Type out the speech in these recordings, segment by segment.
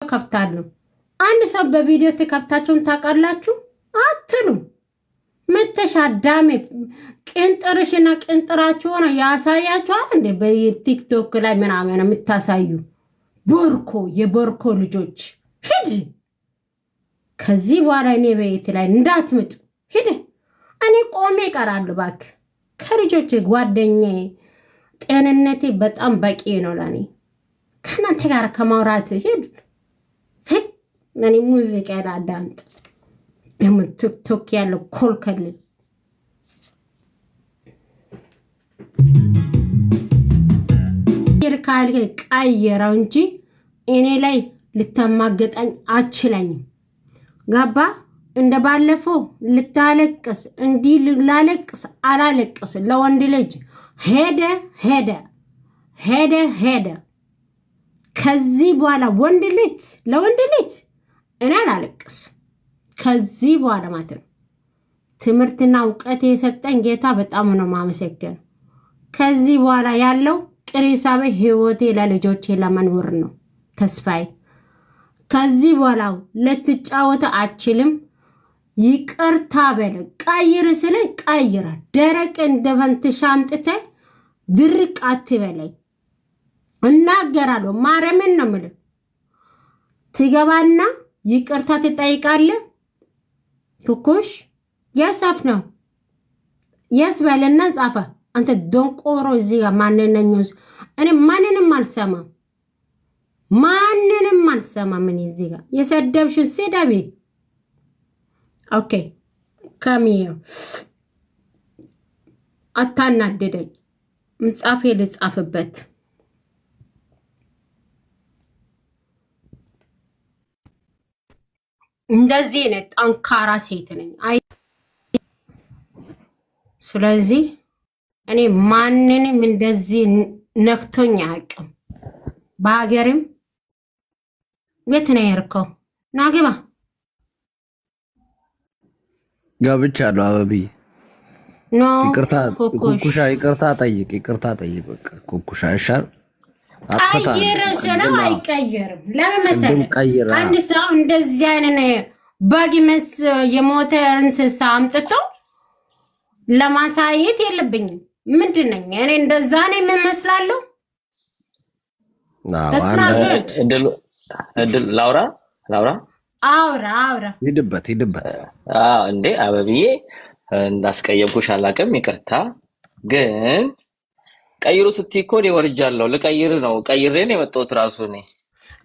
ከፍታለሁ አንድ ሰው በቪዲዮ ተከፍታችሁን ታውቃላችሁ አትሉም መተሻዳሜ ቅንጥርሽና ቅንጥራችሁ ነው ያሳያችኋል እንዴ በቲክቶክ ላይ ምናምን የምታሳዩ ቦርኮ የቦርኮ ልጆች ሂድ ከዚህ በኋላ እኔ ቤት ላይ እንዳትመጡ ሂድ እኔ ቆሜ እቀራለሁ ባክ ከልጆች ጓደኛዬ ጤንነቴ በጣም በቂ ነው ለኔ ከናንተ ጋር ከማውራት ሂድ እኔ ሙዚቃ ላዳምጥ ደም ቲክቶክ ያለው ኮልከል ይርካል ቀይራው እንጂ እኔ ላይ ልተማገጠኝ አችለኝም ጋባ እንደ ባለፈው ልታለቅስ እንዲ ላለቅስ አላለቅስ ለወንድ ልጅ ሄደ ከዚህ በኋላ ወንድ ልጅ ለወንድ ልጅ እኔ አላለቅስ ከዚህ በኋላ ማለት ነው ትምርትና ዕውቀት የሰጠኝ ጌታ በጣም ነው ማመሰገን ከዚህ በኋላ ያለው ቅሪሳቤ ህይወቴ ለልጆቼ ለመኖር ነው ተስፋዬ ከዚህ በኋላ ለትጫወተ አችልም ይቅርታ በለ ቀይር ስለ ቀይራ ደረቅ እንደፈንት ሻምጥተ ድርቅ አትበለኝ እናገራለሁ ማረምን ነው ማለት ትገባና ይቅርታ ትጠይቃለህ ኩኩሽ ያሳፍ ነው ያስበለና ጻፈ አንተ ዶንቆሮ እዚህ ጋር ማንነኛውስ እኔ ማንንም አልሰማም ምን እዚህ ጋር የሰደብሽ ሲዳቢ ኦኬ ካሚዮ አታናደደኝ ምጻፌ ልጻፍበት እንደዚህ ነው ጠንካራ ሴት ነኝ አይ ስለዚህ እኔ ማንንም እንደዚህ ነክቶኝ አያውቅም በአገርም ቤት ነው ያርከው ናግባ ጋብቻለሁ አበቢ ኖ ይቅርታ ጠይቅ በቃ ኩኩሻ ይሻል ቀይር ሰላም አይቀየርም ለምን መሰለህ አንድ ሰው እንደዚህ አይነት ባጊመስ የሞተ እንስሳ አምጥቶ ለማሳየት የለብኝም ምንድነኝ እኔ እንደዛ ነኝ መስላለሁ እድል ላውራ አውራ ሂድበት እንዴ አበብዬ እንዳስቀየምኩሽ አላቀም ይቅርታ ግን ቀይሩ ስትይኮ ወርጃለሁ ለቀይር ነው ቀይሬን የመጣሁት ራሱ ነኝ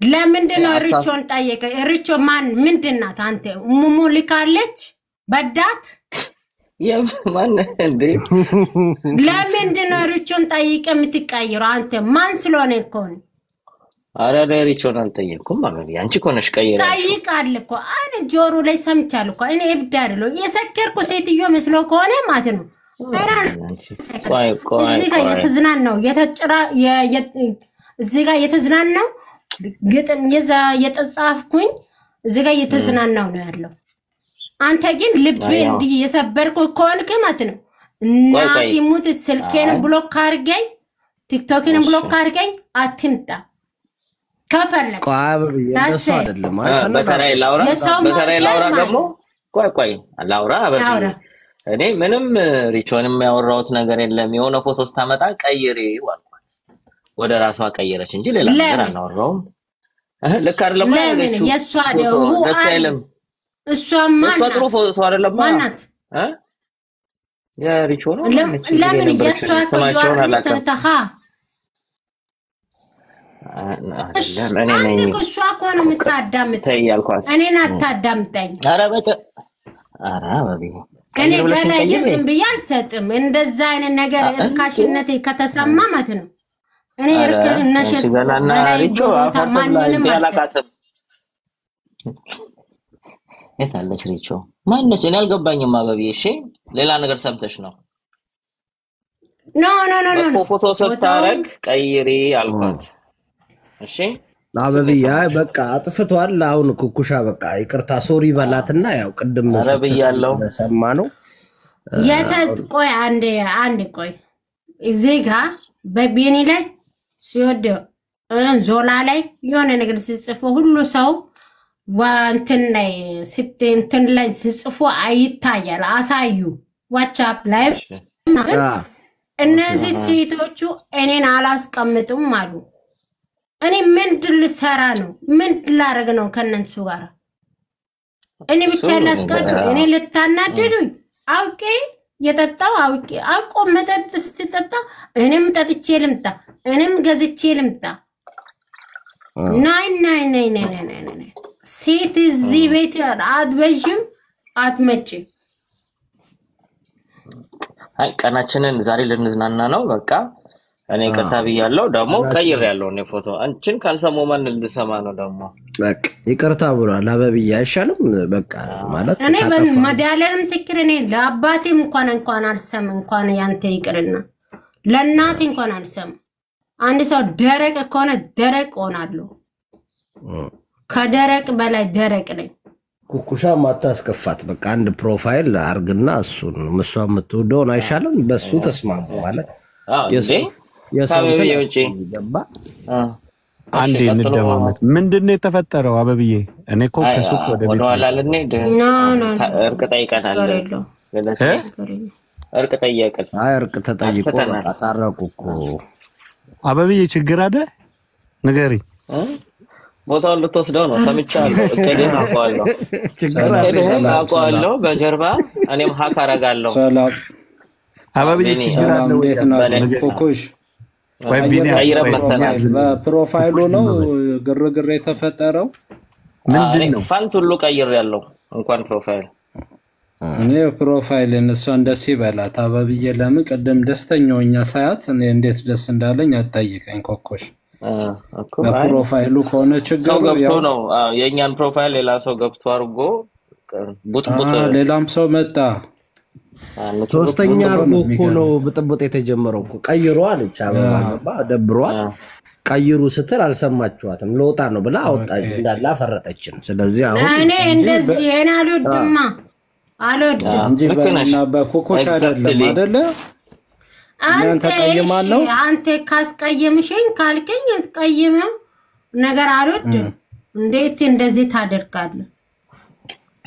ለምንድነው ሪቾን ጠየቀ ሪቾ ማን ምንድናት አንተ ሙሙ ልካለች በዳት የማን እንዴ ለምንድነው ሪቾን ጠይቀ የምትቀይረው አንተ ማን ስለሆነ እኮ ነው አረ ሪቾን አልጠየቅኩም ማለት ያንቺ ኮነሽ ቀይራ ጠይቃል እኮ አነ ጆሮ ላይ ሰምቻለሁ እኮ እኔ እብዳለሁ የሰከርኩ ሴትዮ መስሎ ከሆነ ማለት ነው እዚህ ጋር የተዝናናው እዚህ ጋር የተዝናናው ግጥም የጻፍኩኝ እዚህ ጋር የተዝናናው ነው ያለው አንተ ግን ልቤ እንዲህ የሰበርኩ ኮልክ ማለት ነው እናት ይሙት ስልኬን ብሎክ አርገኝ ቲክቶክን ብሎክ አርገኝ አትምጣ ከፈለክ የደሱ አይደለም በተራይ ላውራ ደግሞ ቆይ ላውራ አበቢ እኔ ምንም ሪቾንም ያወራውት ነገር የለም የሆነ ፎቶ ስታመጣ ቀይሬ ዋልኳት ወደ ራሷ ቀይረሽ እንጂ ሌላ ነገር አናወራውም ልክ አይደለም ማለት ነው የሷ ደግሞ እሷ ጥሩ ፎቶ አይደለም ማናት የሪቾ ነው ለምን የሷ ሰማቸውን አላቀምታኻ እኔ ነኝ እሷ ኮን የምታዳምጠኝ እኔን አታዳምጠኝ ኧረ አበቢ እኔ ገና ዝም ብዬ አልሰጥም እንደዛ አይነት ነገር እርካሽነቴ ከተሰማ ማለት ነው እኔ እርክነሽት ገላና ሪቾ አፋማንንም አላቃተም የታለች ሪቾ ማነች እኔ አልገባኝም አበቢ እሺ ሌላ ነገር ሰምተሽ ነው ኖ ፎቶ ሰጣረግ ቀይሪ አልኳት እሺ አበቢ በቃ አጥፍቷል አሁን ኩኩሻ በቃ ይቅርታ ሶሪ በላትና ያው ቅድም አረብያለሁ ሰማ ነው ቆይ አንዴ ቆይ እዚህ ጋር በቢኒ ላይ ሲወድ ዞላ ላይ የሆነ ነገር ሲጽፉ ሁሉ ሰው እንትን ላይ ሲጽፉ አይታያል አሳዩ ዋትስአፕ ላይ እነዚህ ሴቶቹ እኔን አላስቀምጡም አሉ እኔ ምንድን ልሰራ ነው ምንድን ላደርግ ነው ከነሱ ጋር እኔ ብቻ ላስቀር እኔ ልታናድዱኝ አውቄ የጠጣው አውቆ መጠጥ ስትጠጣ እኔም ጠጥቼ ልምጣ እኔም ገዝቼ ልምጣ ናይ ሴት እዚህ ቤት አትበዥም አትመጭም አይ ቀናችንን ዛሬ ልንዝናና ነው በቃ እኔ ከታብ ያለው ደግሞ ቀይር ያለው ነው ፎቶ አንቺን ካልሰሙ ማን ልሰማ ነው ደግሞ በቃ ይቅርታ ብሏል አበብዬ አይሻልም በቃ ማለት እኔ በመዳለንም ስክር እኔ ለአባቴም እንኳን አልሰም እንኳን ያንተ ይቅርና ለእናቴ እንኳን አልሰም አንድ ሰው ደረቅ ከሆነ ደረቅ ሆናለሁ ከደረቅ በላይ ደረቅ ነኝ ኩኩሻ ማታስከፋት በቃ አንድ ፕሮፋይል አርግና እሱን መስዋዕት የምትወደውን አይሻልም በሱ ተስማሙ ማለት የሰውዬ ወጪ ገባ አንዴ እንደማመጥ ምንድነው የተፈጠረው አበብዬ እኔ እኮ ከሱቅ ወደ ቤት ወደኋላ ልንሄድ እርቅ ጠይቀናል እርቅ ጠይቀናል እርቅ ተጠይቆ ታረቁ እኮ አበብዬ ችግር አለ ንገሪ ቦታውን ልትወስደው ነው ሰምቻለሁ እከደን አቋለሁ በጀርባ እኔም ሀክ አረጋለሁ ሰላም አበብዬ ችግር አለ ወይ ኮኮሽ ወይ ቢኒ አይረመተናል በፕሮፋይሉ ነው ግርግር የተፈጠረው ምንድነው ፋንት ሁሉ ቀይር ያለው እንኳን ፕሮፋይል እኔ ፕሮፋይል እነሱ እንደስ ይበላት አበብዬ ለምን ቀደም ደስተኛውኛ ሳያት እኔ እንዴት ደስ እንዳለኝ አጣይቀኝ ኮኮሽ በፕሮፋይሉ ከሆነ ችግሩ ያው ነው የኛን ፕሮፋይል ሌላ ሰው ገብቶ አርጎ ቡጥቡጥ ሌላም ሰው መጣ ሶስተኛ አርጎ እኮ ነው ብጥብጥ የተጀመረው እኮ ቀይሩ አለች አበባ ገባ ደብሯት ቀይሩ ስትል አልሰማችኋትም ለውጣ ነው ብላ አወጣች እንዳላ ፈረጠችን ስለዚህ አሁን እኔ እንደዚህ እኔ አልወድም እንጂ በእና በኮኮሽ አይደለም አንተ ካስቀየምሽኝ ካልከኝ ያስቀየመው ነገር አልወድም እንዴት እንደዚህ ታደርጋለህ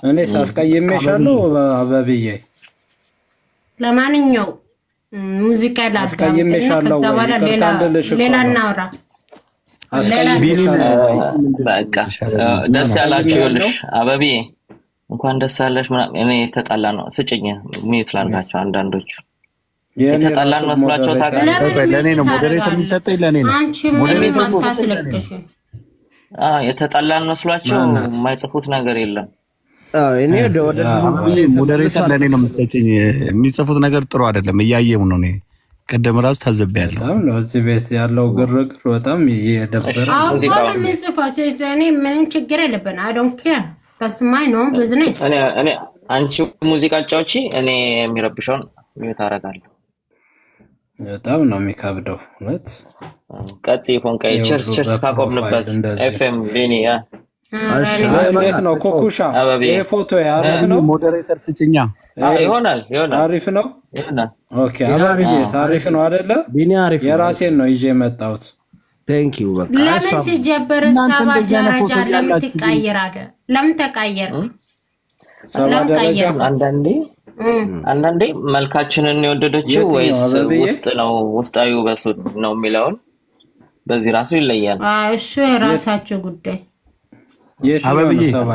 እኔ ሳስቀየምሻለሁ አበብዬ ለማንኛው ሙዚቃ ላስቀየምሻለሁ ሌላ እናውራ በቃ ደስ ያላችሁ ይልሽ አበብዬ እንኳን ደስ ያለሽ እኔ ተጣላ ነው ስጭኝ ሚት ላልካቸው አንዳንዶቹ የተጣላን መስሏቸው ታውቃለህ ለኔ ነው ሞዴሬተር የሚሰጠኝ ለኔ ነው ሞዴሬተር ማሳስለከሽ የተጣላን መስሏቸው የማይጽፉት ነገር የለም እኔ ወደ ሞዴሬተር ለኔ ነው የምትሰጪኝ የሚጽፉት ነገር ጥሩ አይደለም እያየው ነው እኔ ቀደም ራስ ታዘብያለሁ በጣም ነው እዚህ ቤት ያለው ግርግር በጣም ይደብራል አሁን ምንጽፋቸው እኔ ምንም ችግር የለብን I don't care that's my no business እኔ አንቺ ሙዚቃ ጫውቺ እኔ የሚረብሽውን ሚውት አደርጋለሁ በጣም ነው የሚካብደው እውነት ቀጥይ ፎንቃይ ቸርስ ካቆምንበት ኤፍኤም ቢኒያ እንዴት ነው ኮኩሻ ይሄ ፎቶ ያረፍ ነው ሞዴሬተር ስጭኛ ይሆናል አሪፍ ነው ይሆናል ኦኬ አሪፍ ነው አይደለ ቢኒ አሪፍ የራሴን ነው ይዤ መጣሁት Thank you በቃ ለምን ሲጀበር ሰባ ደረጃ ለምን ትቀይራለህ ለምን ተቀየርክ ሰባ ደረጃ አንዳንዴ መልካችንን የወደደችው ወይስ ውስጥ ነው ውስጣዊ ውበት ነው የሚለውን በዚህ ራሱ ይለያል እሱ የራሳቸው ጉዳይ የት ነው ሰባ